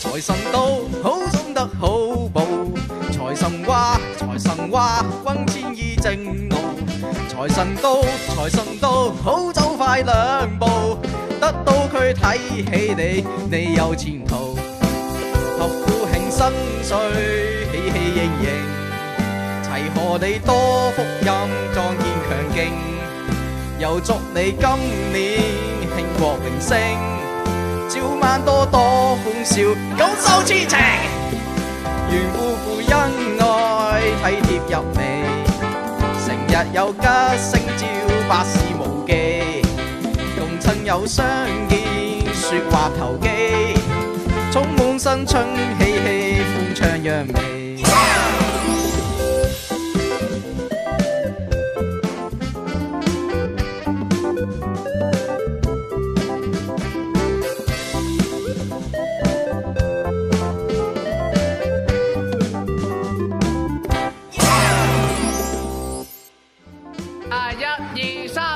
財神到，好送得好報。財神話，財神話，轟千依正路。財神到，財神到，好走快兩步。得到佢睇起你，你有前途。合府慶新歲，喜氣盈盈，齊賀你多福蔭，壯健強勁。又祝你今年興國榮升，朝晚多多歡笑，九州痴情。願夫婦恩愛，體貼入微，成日有吉星照，百事無忌。共親友相見，説話投機，充滿新春喜氣，歡唱揚眉。1、2、3。